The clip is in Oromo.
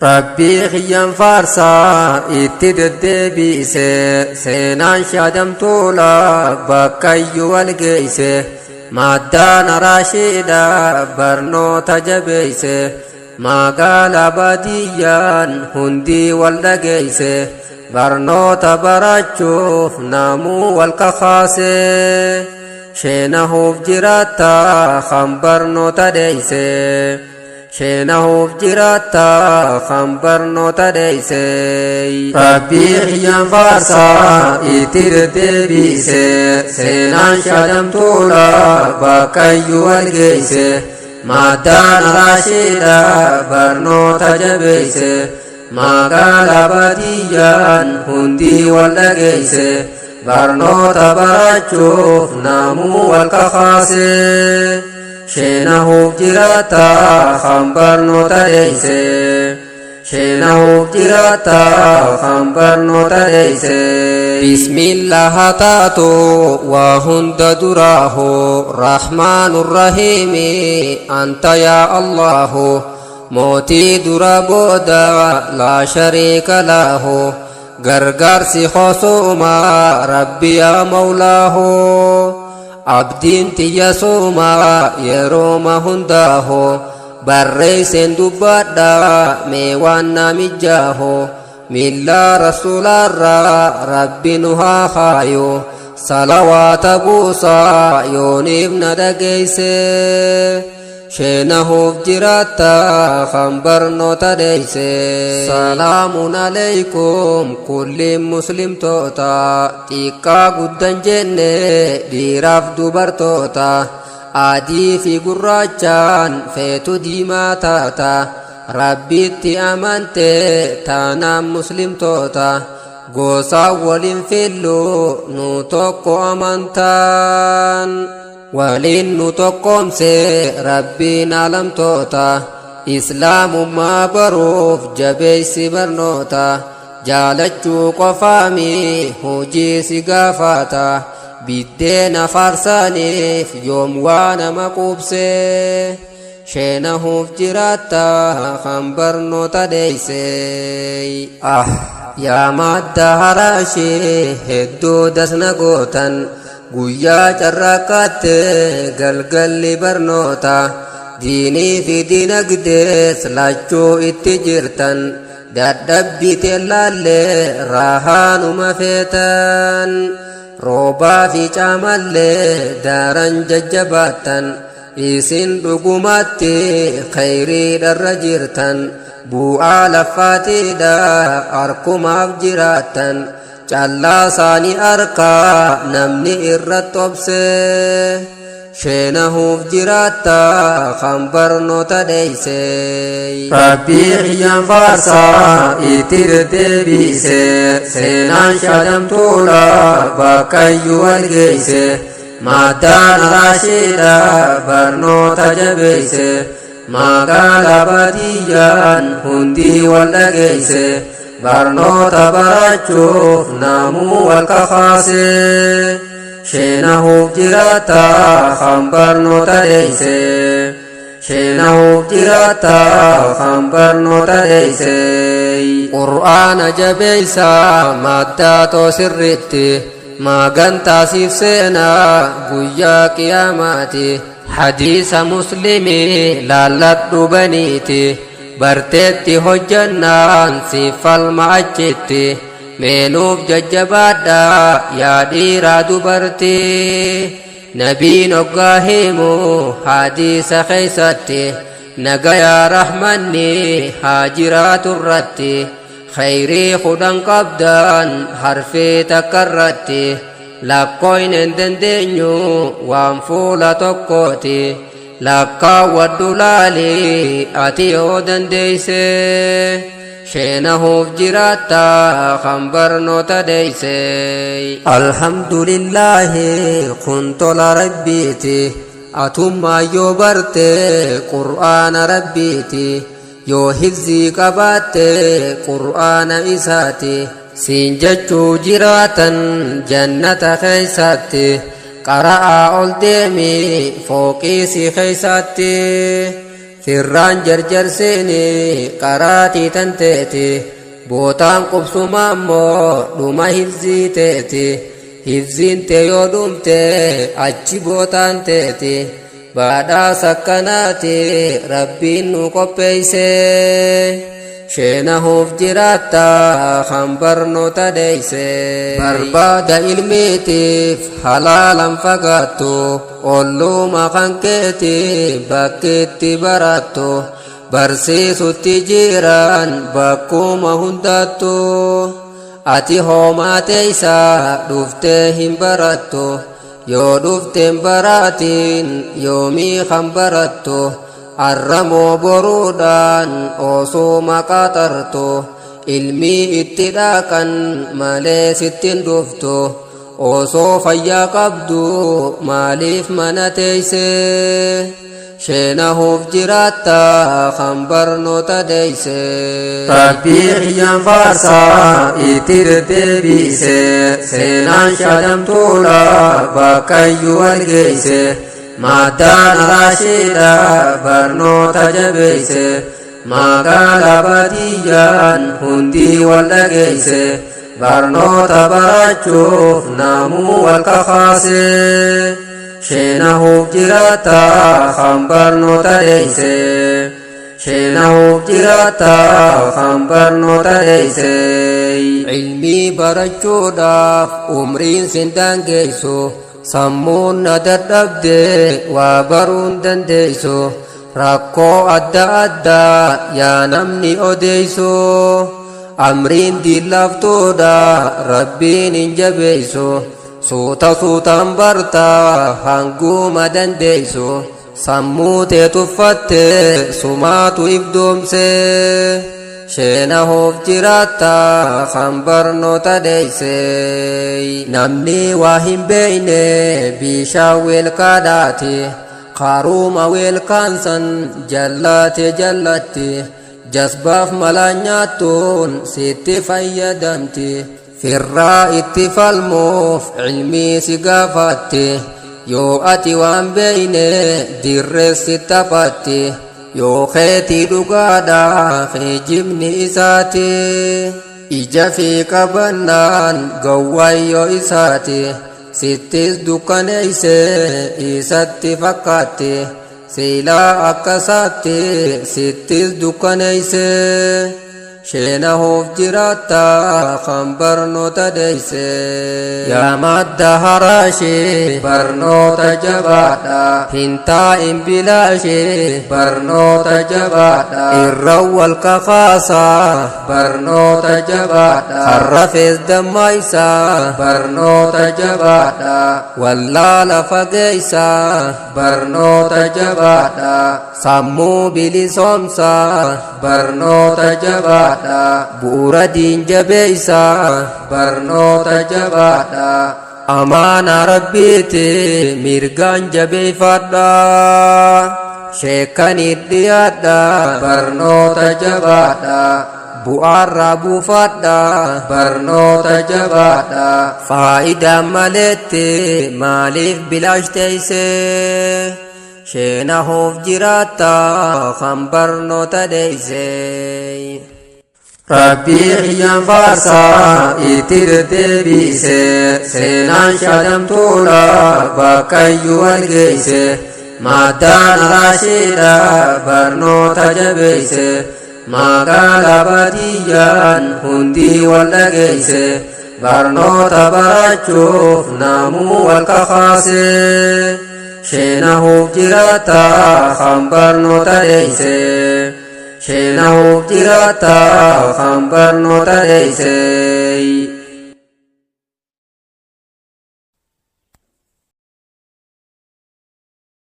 ربي خيام فارسا اتدد بيسه سينان شادم طولا بكي والقيسه مادان راشدا برنو تجبيسه ما قال باديان هندي والدقيسه برنو تبرجوف نامو والكخاسه شينه بجراتا خمبرنو تديسه شينه بجراتا خمبرنو تديسي ربي خيام فارسا اترد بيسي سينان شادم طولا باكي والقيسي مادان راشدا برنو تجبيسي ما قال بديان هندي والقيسي برنو تبرجوف نامو والكخاسي شينه بجراتا خمبرنو تديسي شينه بجراتا خمبرنو تديسي بسم الله تاتو وهند دراه رحمن الرحيم أنت يا الله موتي درابودا لا شريك له غرغر خصوما ربي يا مولاه عبدين تيسوما يروما هنداه بريسن دبادا ميوانا مجاهو ملا رسول ربي نها خايو صلوات بوسا يوني ابن دقيسي شينه بجراتا خمبرنو تديسي سلام عليكم كل مسلم توتا تيكا قدن جنة ديراف دبر توتا آدي في قراجان فيتو ديما تاتا ربي تي أمانت تانا مسلم توتا قوسا والنفلو نوتوكو أمانتان ولين نتقوم سي ربنا لم توتا إسلام ما بروف جبيس برنوتا جالتشو قفامي هجي سقافاتا بدينا فرساني في يوم وانا مقوبسي شينه فجراتا خمبرنو تديسي يا مادة هراشي هدو دسنا قوتن guyyaa carraaqaatte galgalli barnoota diinii fi diinagdees laachuu itti jirtan dadhabbiite laallee raahaanuma feetan roobaa fi caamallee daaran jajjabaattan isin dhugumatti khayriidharra jirtan bu'aa laffaatiidha arkumaaf jiraattan callaa saanii arkaa namni irratti obse sheenahuuf jiraatta khambirnoota dheeyse rabbii xiyyaan faarsaa itti deddeebise seenaan shaadamtuudha bakkayyuu walgeeyse maaddaan raashiidha barnoota jabeeyse magaalaa baadiyyaan hundii wal dhageeyse barnoota barachuuf namuu wal kakaase sheenahuuf jiraata kan barnoota dheeyse sheenahuuf jiraata kan barnoota dheeyse qur'aana jabeeysa maddaatoo sirriitti maagantaasiif seenaa guyyaa qiyaamaati hadiisa muslimii laalladhu baniiti barteetti hojjannaan siifalma achitti meenuuf jajjabaadha yaa dhiiraa dubartii nabiin oggaa himu hadiisa keeysatti nagayaa rahmanni haa jiraatu irratti khayrii kudhan qabdan harfii takka irratti lakkooyn hin dandeenyu waan fuula tokkooti lakkaawwadhu laali ati yoo dandeeyse sheenahuuf jiraatta kan barnoota dheeyse alhamdulillaahi kun tola rabbiiti atummaa yoo barte qur'aana rabbiiti yoo hifzii qabaatte qur'aana isaati siin jechuu jiraatan jannata keeysatti qara'aa ol deemi fooqiisi keeysatti firraan jarjarseeni qaraatii tanteeti bootaan qubsuma ammoo dhuma hifzii teeti hifziin tee yoo dhumte achi bootaan teeti baadhaas akkanaati rabbiin nu qopheeyse sheenahuuf jiraatta kan barnoota deeyse barbaada ilmiitiif halaalan fagaattu olluma kan keeti bakkiitti barattu barsiisutti jiran bakkuma hundattu ati hoomaateeysa dhuftee hin barattu yoo dhufteen baraatiin yoomii kan barattu arramoo boruudhaan osoo maqaaxartu ilmii itti dhaqan malee sittin dhuftu osoo fayyaa qabdu maaliif mana teeyse sheenahuuf jiraatta kan barnoota deeyse rabbii xiyyaan faarsaa itti deddeebise seenaan shadamtuudha bakkayyuu walgeeyse maddaan araashiidha barnoota jabeeyse magaalaa baadiyyaan hundii wal dhageeyse barnoota barachuuf namuu wal kakaase sheenahuuf jiraatta kan barnoota deeyse sheenahuuf jiraatta kan barnoota deeyse ilmii barachuudhaaf umriin sin daangeeysu sammuun na dadhabde waa baruun dandeeysu rakkoo adda addaa yaa namni odeeysu amriin diillaftuudha rabbiin hin jabeeysu suuta suutaan barta hanguma dandeeysu sammuu tee tuffatte sumaatu ifdoomse sheenahuuf jiraatta kan barnoota deeyse namni waa hin beeyne bishaan weelkaadhaati qaruuma weelkaansan jallaate jallatti jasbaaf malaa nyaattuun sitti fayyadamti firraa itti falmuuf ilmii si gaafatti yoo ati waan beeyne dirreessi taphatti yoo keetii dhugaadha kijibni isaati ija fi qabannaan gowwayyoo isaati sittis dukkaneeyse isatti fakkaatti silaa akkasaatti sittis dukkaneeyse sheenahuuf jiraatta kan barnoota deeyse yaa madda haraashee barnoota jabaadha hin taa'in bilaashee barnoota jabaadha irra wal kakaasaa barnoota jabaadha harrafees dammaaysaa barnoota jabaadha wallaala fageeysaa barnoota jabaadha sammuu bilisoomsaa barnoota jabaadha bu'uura diin jabeeysaa barnoota jabaadha amaana rabbiiti mirgaan jabeeyfadha sheekaniit dhiyaadha barnoota jabaadha bu'aarraa buufadha barnoota jabaadha faayidaan maleetti maaliif bilaash teeyse sheenahuuf jiraatta kan barnoota deeyse rabbii xiyyaan faarsaa itti deddeebise seenaan shadamtuudha bakkayyuu walgeeyse maddaan araashiidha barnoota jabeeyse magaalaa baadiyyaan hundii wal dhageeyse barnoota barachuuf namuu wal kakaase sheenahuuf jiraatta kan barnoota deeyse sheenahuuf jiraatta kan barnoota deeyse